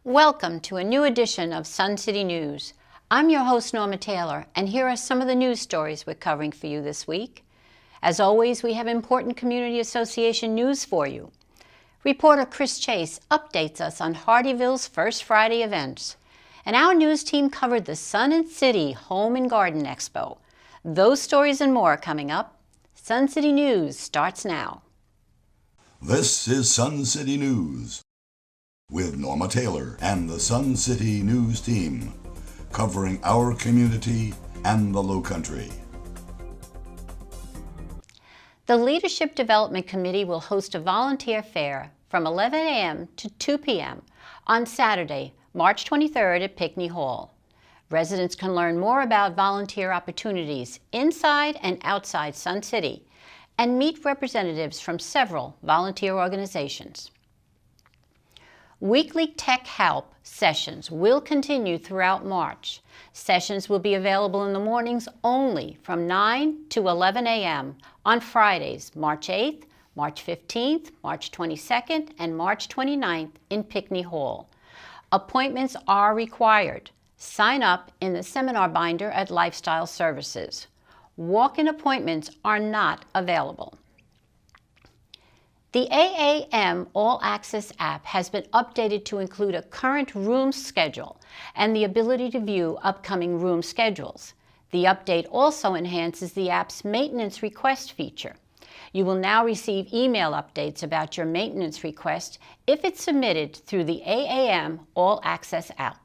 Welcome to a new edition of Sun City News. I'm your host, Norma Taylor, and here are some of the news stories we're covering for you this week. As always, we have important Community Association news for you. Reporter Chris Chase updates us on Hardeeville's First Friday events. And our news team covered the Sun and City Home and Garden Expo. Those stories and more are coming up. Sun City News starts now. This is Sun City News with Norma Taylor and the Sun City News team, covering our community and the Lowcountry. The Leadership Development Committee will host a volunteer fair from 11 a.m. to 2 p.m. on Saturday, March 23rd at Pinckney Hall. Residents can learn more about volunteer opportunities inside and outside Sun City and meet representatives from several volunteer organizations. Weekly Tech Help sessions will continue throughout March. Sessions will be available in the mornings only from 9 to 11 a.m. on Fridays, March 8th, March 15th, March 22nd, and March 29th in Pinckney Hall. Appointments are required. Sign up in the seminar binder at Lifestyle Services. Walk-in appointments are not available. The AAM All Access app has been updated to include a current room schedule and the ability to view upcoming room schedules. The update also enhances the app's maintenance request feature. You will now receive email updates about your maintenance request if it's submitted through the AAM All Access app.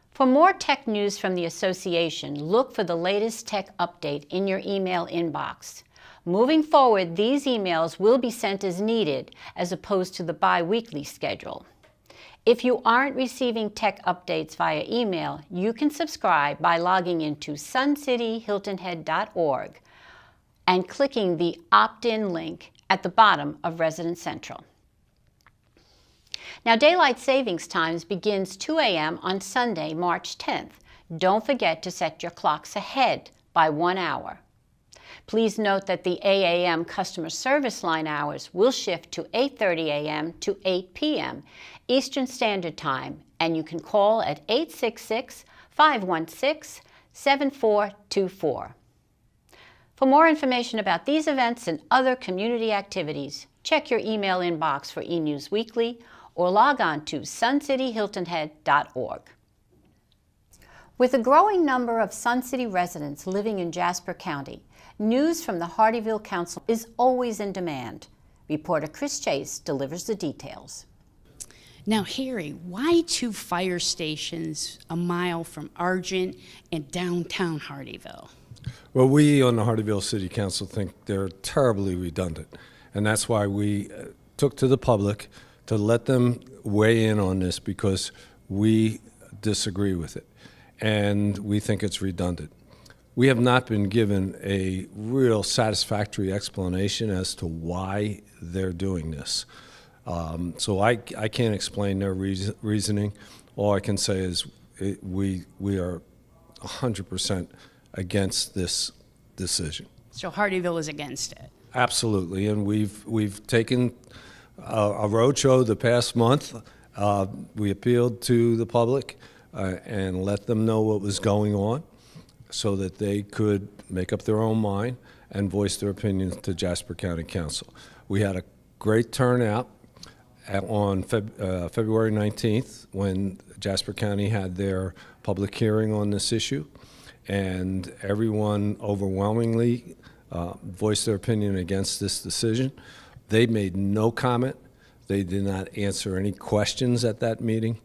For more tech news from the association, look for the latest tech update in your email inbox. Moving forward, these emails will be sent as needed as opposed to the bi-weekly schedule. If you aren't receiving tech updates via email, you can subscribe by logging into suncityhiltonhead.org and clicking the opt-in link at the bottom of Resident Central. Now, Daylight Savings Times begins 2 a.m. on Sunday, March 10th. Don't forget to set your clocks ahead by 1 hour. Please note that the AAM customer service line hours will shift to 8:30 a.m. to 8 p.m. Eastern Standard Time, and you can call at 866-516-7424. For more information about these events and other community activities, check your email inbox for eNews Weekly or log on to suncityhiltonhead.org. With a growing number of Sun City residents living in Jasper County, news from the Hardeeville Council is always in demand. Reporter Chris Chase delivers the details. Now, Harry, why two fire stations a mile from Argent and downtown Hardeeville? Well, we on the Hardeeville City Council think they're terribly redundant, and that's why we took to the public to let them weigh in on this, because we disagree with it, and we think it's redundant. We have not been given a real satisfactory explanation as to why they're doing this. So I can't explain their reasoning. All I can say is we are 100% against this decision. So Hardeeville is against it? Absolutely, and we've taken a roadshow the past month. We appealed to the public and let them know what was going on, so that they could make up their own mind and voice their opinions to Jasper County Council. We had a great turnout on February 19th when Jasper County had their public hearing on this issue, and everyone overwhelmingly voiced their opinion against this decision. They made no comment. They did not answer any questions at that meeting,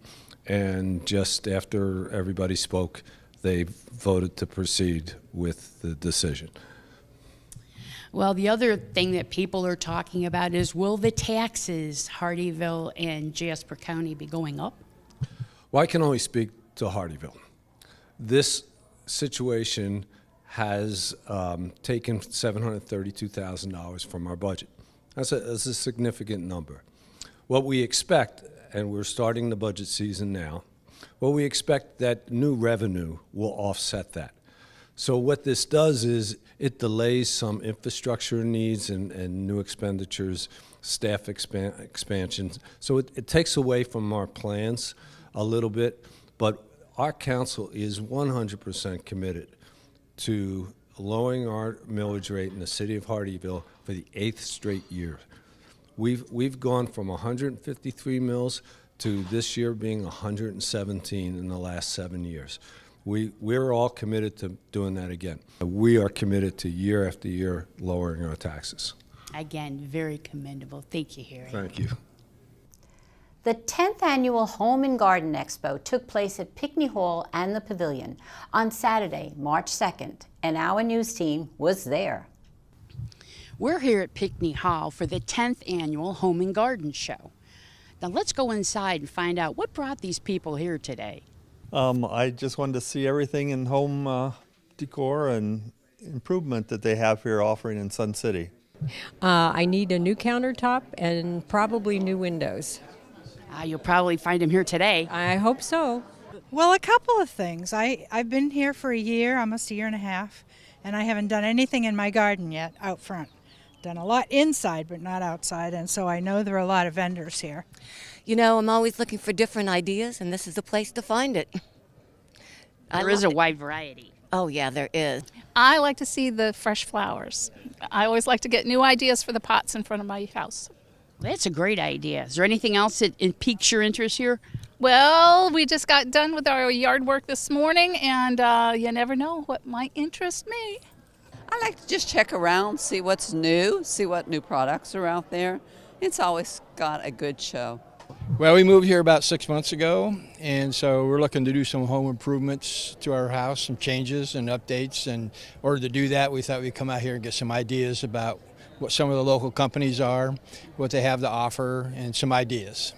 and just after everybody spoke, they voted to proceed with the decision. Well, the other thing that people are talking about is, will the taxes, Hardeeville and Jasper County, be going up? Well, I can only speak to Hardeeville. This situation has taken $732,000 from our budget. That's a significant number. What we expect, and we're starting the budget season now, well, we expect that new revenue will offset that. So what this does is it delays some infrastructure needs and new expenditures, staff expansions. So it takes away from our plans a little bit, but our council is 100% committed to lowering our millage rate in the city of Hardeeville for the 8th straight year. We've gone from 153 mills to this year being 117 in the last 7 years. We're all committed to doing that again. We are committed to year after year lowering our taxes. Again, very commendable. Thank you, Harry. Thank you. The 10th Annual Home and Garden Expo took place at Pickney Hall and the Pavilion on Saturday, March 2nd, and our news team was there. We're here at Pickney Hall for the 10th Annual Home and Garden Show. Now let's go inside and find out what brought these people here today. I just wanted to see everything in home decor and improvement that they have here offering in Sun City. I need a new countertop and probably new windows. You'll probably find them here today. I hope so. Well, a couple of things. I've been here for a year, almost a year and a half, and I haven't done anything in my garden yet out front. Done a lot inside, but not outside, and so I know there are a lot of vendors here. You know, I'm always looking for different ideas, and this is the place to find it. There is a wide variety. Oh, yeah, there is. I like to see the fresh flowers. I always like to get new ideas for the pots in front of my house. That's a great idea. Is there anything else that piques your interest here? Well, we just got done with our yard work this morning, and you never know what might interest me. I like to just check around, see what's new, see what new products are out there. It's always got a good show. Well, we moved here about 6 months ago, and so we're looking to do some home improvements to our house, some changes and updates. And in order to do that, we thought we'd come out here and get some ideas about what some of the local companies are, what they have to offer, and some ideas.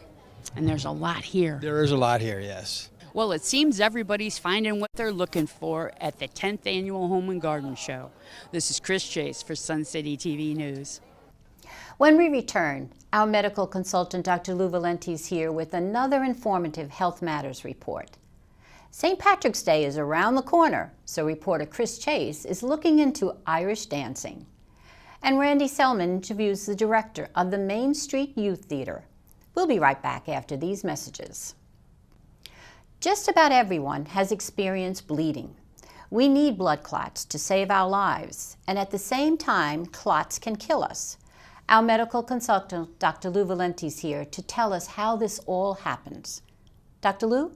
And there's a lot here. There is a lot here, yes. Well, it seems everybody's finding what they're looking for at the 10th Annual Home and Garden Show. This is Chris Chase for Sun City TV News. When we return, our medical consultant, Dr. Lou Valente, is here with another informative Health Matters report. St. Patrick's Day is around the corner, so reporter Chris Chase is looking into Irish dancing. And Randy Selman interviews the director of the Main Street Youth Theater. We'll be right back after these messages. Just about everyone has experienced bleeding. We need blood clots to save our lives, and at the same time, clots can kill us. Our medical consultant, Dr. Lou Valente, is here to tell us how this all happens. Dr. Lou?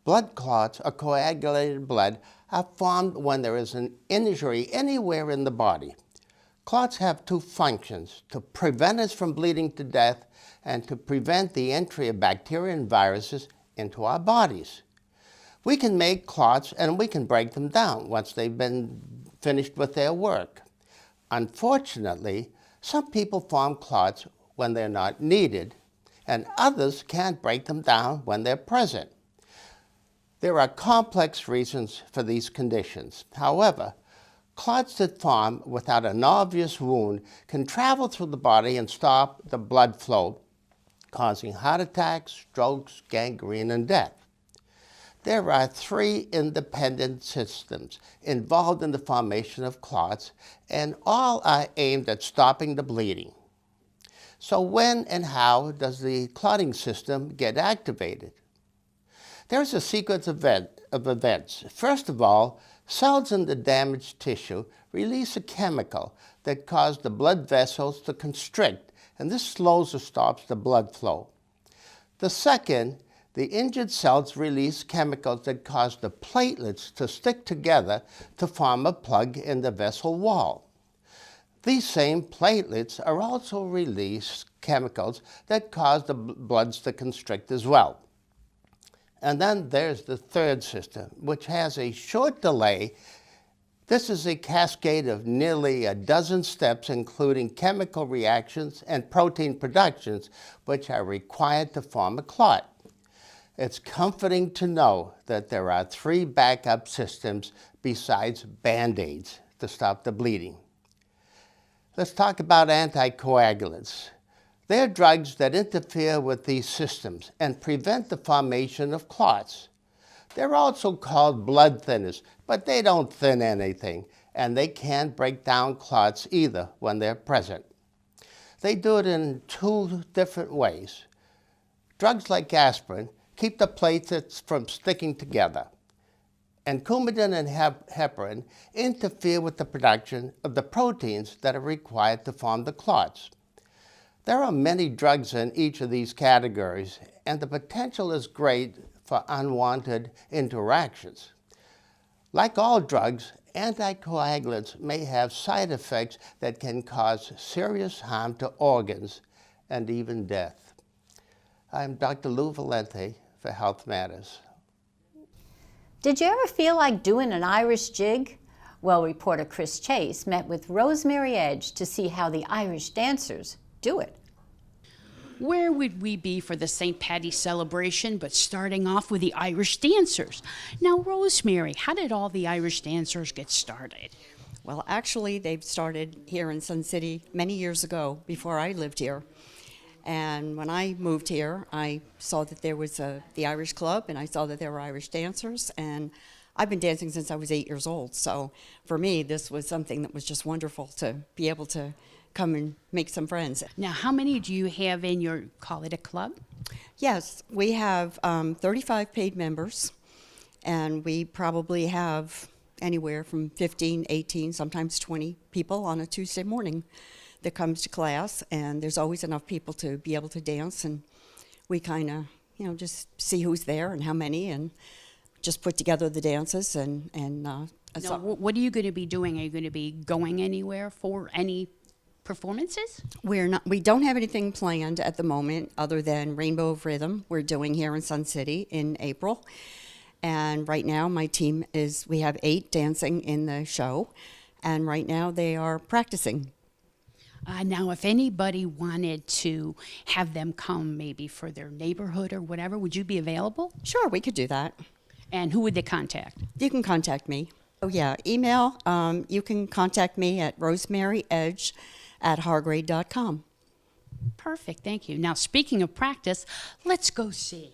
Blood clots, or coagulated blood, are formed when there is an injury anywhere in the body. Clots have two functions: to prevent us from bleeding to death and to prevent the entry of bacteria and viruses into our bodies. We can make clots and we can break them down once they've been finished with their work. Unfortunately, some people form clots when they're not needed, and others can't break them down when they're present. There are complex reasons for these conditions. However, clots that form without an obvious wound can travel through the body and stop the blood flow, causing heart attacks, strokes, gangrene, and death. There are three independent systems involved in the formation of clots, and all are aimed at stopping the bleeding. So when and how does the clotting system get activated? There's a sequence of events. First of all, cells in the damaged tissue release a chemical that causes the blood vessels to constrict, and this slows or stops the blood flow. The second, the injured cells release chemicals that cause the platelets to stick together to form a plug in the vessel wall. These same platelets are also release chemicals that cause the bloods to constrict as well. And then there's the third system, which has a short delay. This is a cascade of nearly a dozen steps, including chemical reactions and protein productions, which are required to form a clot. It's comforting to know that there are three backup systems besides Band-Aids to stop the bleeding. Let's talk about anticoagulants. They're drugs that interfere with these systems and prevent the formation of clots. They're also called blood thinners, but they don't thin anything, and they can't break down clots either when they're present. They do it in two different ways. Drugs like aspirin keep the platelets from sticking together, and Coumadin and heparin interfere with the production of the proteins that are required to form the clots. There are many drugs in each of these categories, and the potential is great for unwanted interactions. Like all drugs, anticoagulants may have side effects that can cause serious harm to organs and even death. I'm Dr. Lou Valente for Health Matters. Did you ever feel like doing an Irish jig? Well, reporter Chris Chase met with Rosemary Edge to see how the Irish dancers do it. Where would we be for the St. Paddy's celebration but starting off with the Irish dancers? Now, Rosemary, how did all the Irish dancers get started? Well, actually, they've started here in Sun City many years ago, before I lived here. And when I moved here, I saw that there was the Irish Club, and I saw that there were Irish dancers, and I've been dancing since I was 8 years old. So for me, this was something that was just wonderful to be able to come and make some friends. Now, how many do you have in your, call it a club? Yes, we have 35 paid members, and we probably have anywhere from 15, 18, sometimes 20 people on a Tuesday morning that comes to class, and there's always enough people to be able to dance, and we kind of, just see who's there and how many, and just put together the dances. Now, what are you going to be doing? Are you going to be going anywhere for any performances? We don't have anything planned at the moment other than Rainbow of Rhythm we're doing here in Sun City in April. And right now my team we have 8 dancing in the show, and right now they are practicing. Now, if anybody wanted to have them come maybe for their neighborhood or whatever, would you be available? Sure, we could do that. And who would they contact? You can contact me. Oh yeah, email. You can contact me at rosemaryedge@hargrade.com. Perfect, thank you. Now, speaking of practice, let's go see.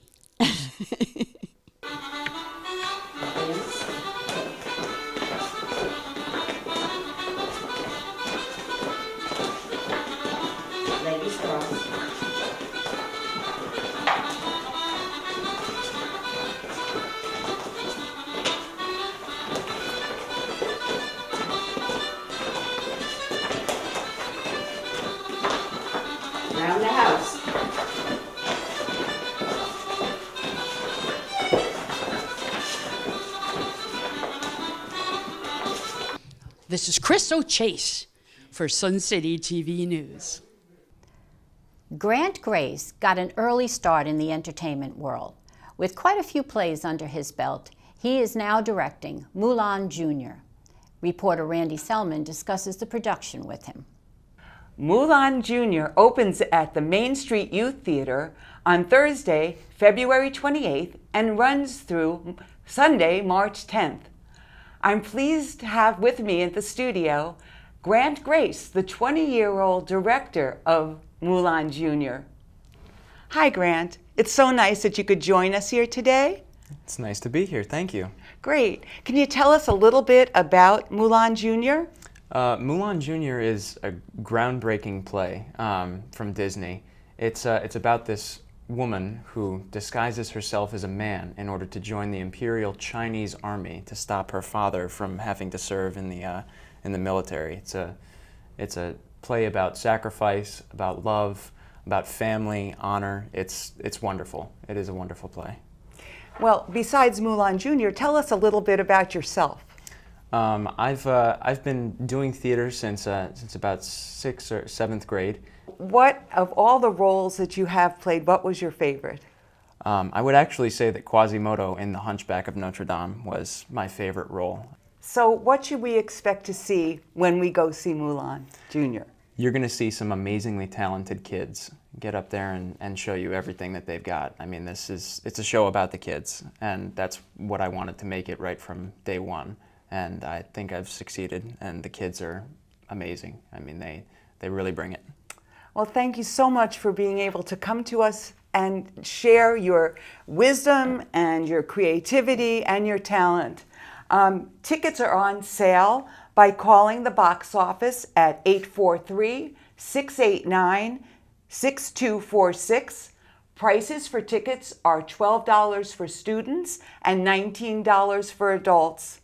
Ladies cross. Around the house. This is Chris O'Chase for Sun City TV News. Grant Grace got an early start in the entertainment world. With quite a few plays under his belt, he is now directing Mulan Jr. Reporter Randy Selman discusses the production with him. Mulan Jr. opens at the Main Street Youth Theater on Thursday, February 28th, and runs through Sunday, March 10th. I'm pleased to have with me at the studio Grant Grace, the 20-year-old director of Mulan Jr. Hi, Grant. It's so nice that you could join us here today. It's nice to be here. Thank you. Great. Can you tell us a little bit about Mulan Jr.? Mulan Jr. is a groundbreaking play from Disney. It's about this woman who disguises herself as a man in order to join the Imperial Chinese Army to stop her father from having to serve in the military. It's a play about sacrifice, about love, about family, honor. It's wonderful. It is a wonderful play. Well, besides Mulan Jr., tell us a little bit about yourself. I've been doing theater since about 6th or 7th grade. What, of all the roles that you have played, what was your favorite? I would actually say that Quasimodo in The Hunchback of Notre Dame was my favorite role. So what should we expect to see when we go see Mulan Jr.? You're going to see some amazingly talented kids get up there and show you everything that they've got. I mean, it's a show about the kids, and that's what I wanted to make it right from day one. And I think I've succeeded, and the kids are amazing. I mean, they really bring it. Well, thank you so much for being able to come to us and share your wisdom and your creativity and your talent. Tickets are on sale by calling the box office at 843-689-6246. Prices for tickets are $12 for students and $19 for adults.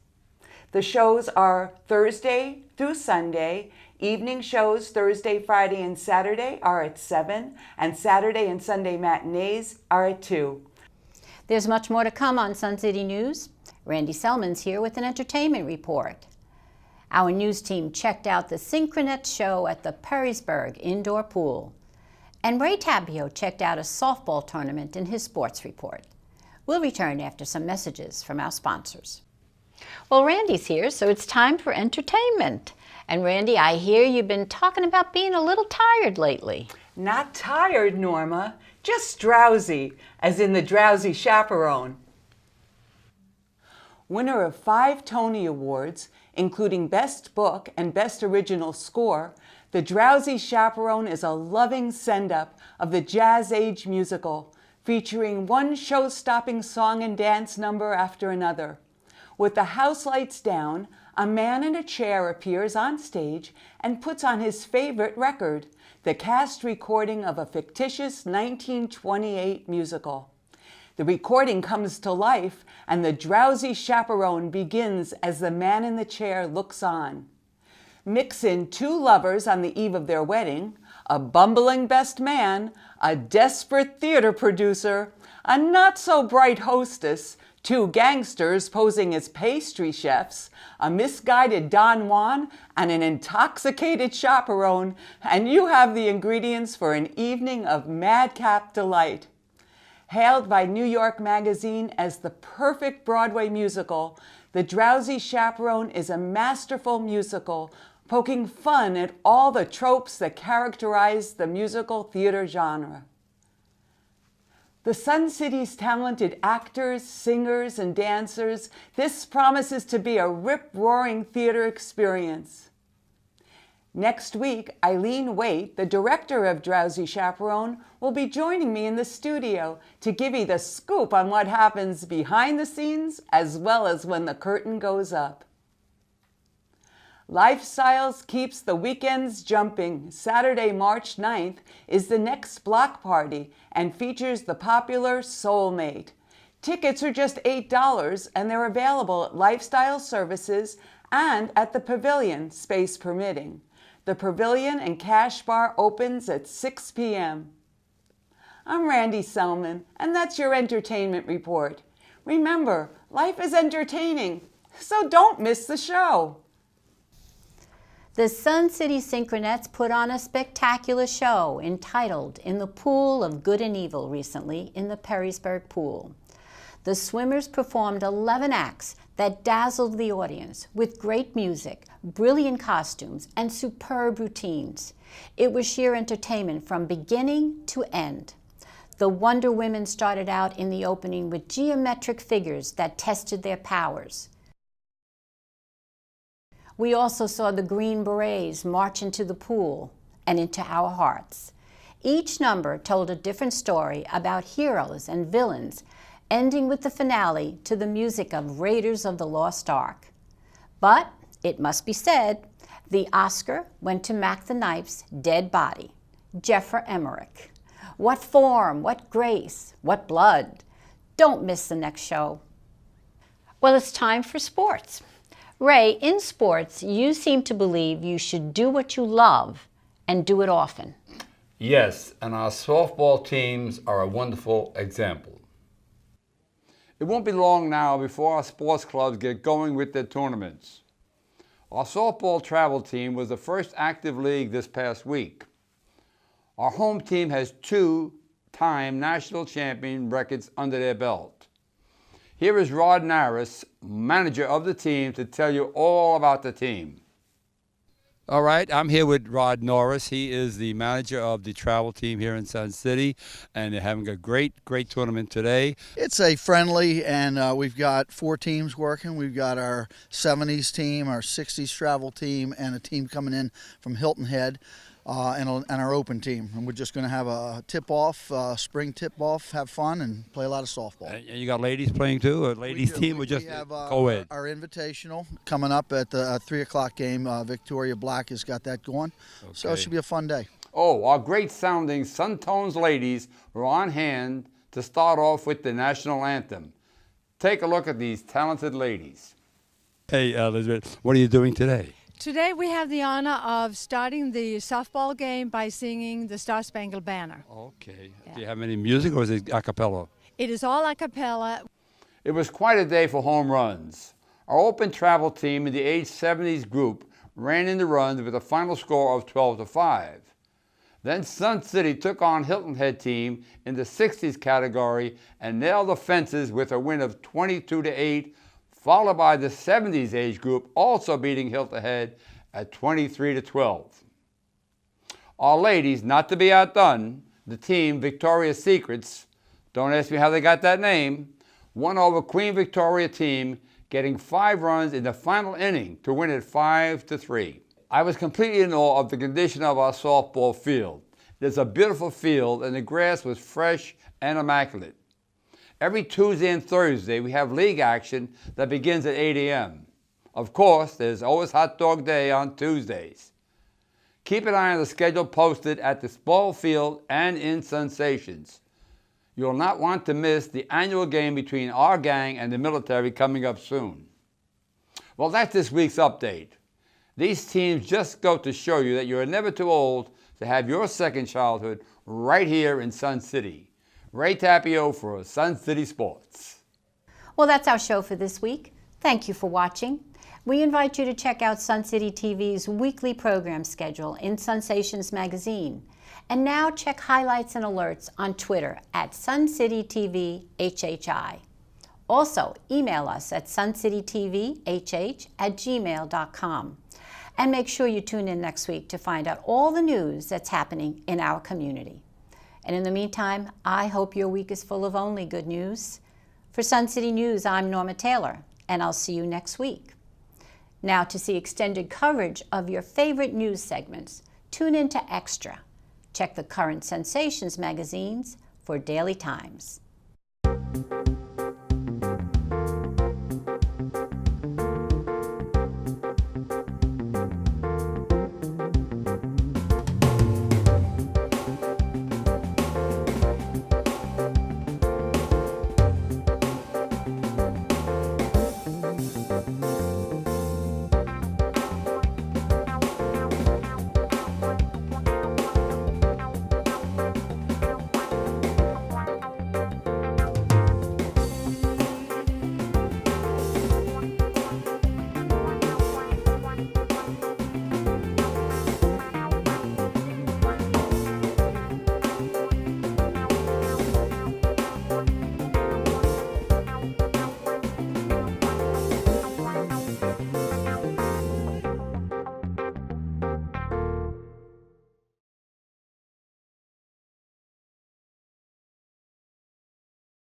The shows are Thursday through Sunday. Evening shows Thursday, Friday, and Saturday are at 7, and Saturday and Sunday matinees are at 2. There's much more to come on Sun City News. Randy Selman's here with an entertainment report. Our news team checked out the Synchronet show at the Perrysburg Indoor Pool. And Ray Tabio checked out a softball tournament in his sports report. We'll return after some messages from our sponsors. Well, Randy's here, so it's time for entertainment. And Randy, I hear you've been talking about being a little tired lately. Not tired, Norma, just drowsy, as in the Drowsy Chaperone. Winner of 5 Tony Awards, including Best Book and Best Original Score, The Drowsy Chaperone is a loving send-up of the Jazz Age musical, featuring one show-stopping song and dance number after another. With the house lights down, a man in a chair appears on stage and puts on his favorite record, the cast recording of a fictitious 1928 musical. The recording comes to life, and the Drowsy Chaperone begins as the man in the chair looks on. Mix in 2 lovers on the eve of their wedding, a bumbling best man, a desperate theater producer, a not-so-bright hostess, 2 gangsters posing as pastry chefs, a misguided Don Juan, and an intoxicated chaperone, and you have the ingredients for an evening of madcap delight. Hailed by New York Magazine as the perfect Broadway musical, The Drowsy Chaperone is a masterful musical, poking fun at all the tropes that characterize the musical theater genre. The Sun City's talented actors, singers, and dancers, this promises to be a rip-roaring theater experience. Next week, Eileen Waite, the director of Drowsy Chaperone, will be joining me in the studio to give you the scoop on what happens behind the scenes as well as when the curtain goes up. Lifestyles keeps the weekends jumping. Saturday, March 9th is the next block party and features the popular Soulmate. Tickets are just $8 and they're available at Lifestyle Services and at the Pavilion, space permitting. The Pavilion and Cash Bar opens at 6 p.m. I'm Randy Selman, and that's your entertainment report. Remember, life is entertaining, so don't miss the show. The Sun City Synchronets put on a spectacular show entitled In the Pool of Good and Evil recently in the Perrysburg Pool. The swimmers performed 11 acts that dazzled the audience with great music, brilliant costumes, and superb routines. It was sheer entertainment from beginning to end. The Wonder Women started out in the opening with geometric figures that tested their powers. We also saw the Green Berets march into the pool and into our hearts. Each number told a different story about heroes and villains, ending with the finale to the music of Raiders of the Lost Ark. But, it must be said, the Oscar went to Mac the Knife's dead body, Jeffrey Emmerich. What form, what grace, what blood. Don't miss the next show. Well, it's time for sports. Ray, in sports, you seem to believe you should do what you love and do it often. Yes, and our softball teams are a wonderful example. It won't be long now before our sports clubs get going with their tournaments. Our softball travel team was the first active league this past week. Our home team has 2-time national champion records under their belt. Here is Rod Norris, manager of the team, to tell you all about the team. All right, I'm here with Rod Norris. He is the manager of the travel team here in Sun City, and they're having a great tournament today. It's a friendly, and we've got 4 teams working. We've got our 70s team, our 60s travel team, and a team coming in from Hilton Head, and our open team. And we're just going to have a tip-off, spring tip-off, have fun, and play a lot of softball. And you got ladies playing too, or ladies team, or just we have, co-ed? Our invitational coming up at the 3 o'clock game. Victoria Black has got that going, so it should be a fun day. Oh, our great-sounding Sun-Tones ladies were on hand to start off with the national anthem. Take a look at these talented ladies. Hey, Elizabeth, what are you doing today? Today we have the honor of starting the softball game by singing the Star Spangled Banner. Okay. Yeah. Do you have any music, or is it a cappella? It is all a cappella. It was quite a day for home runs. Our open travel team in the age 70s group ran in the runs with a final score of 12-5. Then Sun City took on Hilton Head team in the 60s category and nailed the fences with a win of 22-8, followed by the 70s age group also beating Hilton Head at 23-12. Our ladies, not to be outdone, the team Victoria's Secrets, don't ask me how they got that name, won over Queen Victoria team, getting 5 runs in the final inning to win it 5-3. I was completely in awe of the condition of our softball field. It's a beautiful field and the grass was fresh and immaculate. Every Tuesday and Thursday we have league action that begins at 8 a.m. Of course, there's always hot dog day on Tuesdays. Keep an eye on the schedule posted at the ball field and in Sensations. You'll not want to miss the annual game between our gang and the military coming up soon. Well, that's this week's update. These teams just go to show you that you're never too old to have your second childhood right here in Sun City. Ray Tapio for Sun City Sports. Well, that's our show for this week. Thank you for watching. We invite you to check out Sun City TV's weekly program schedule in Sensations magazine. And now check highlights and alerts on Twitter at SunCityTVHHI. Also, email us at suncitytvhh@gmail.com. And make sure you tune in next week to find out all the news that's happening in our community. And in the meantime, I hope your week is full of only good news. For Sun City News, I'm Norma Taylor, and I'll see you next week. Now, to see extended coverage of your favorite news segments, tune in to Extra. Check the current Sensations magazines for daily times.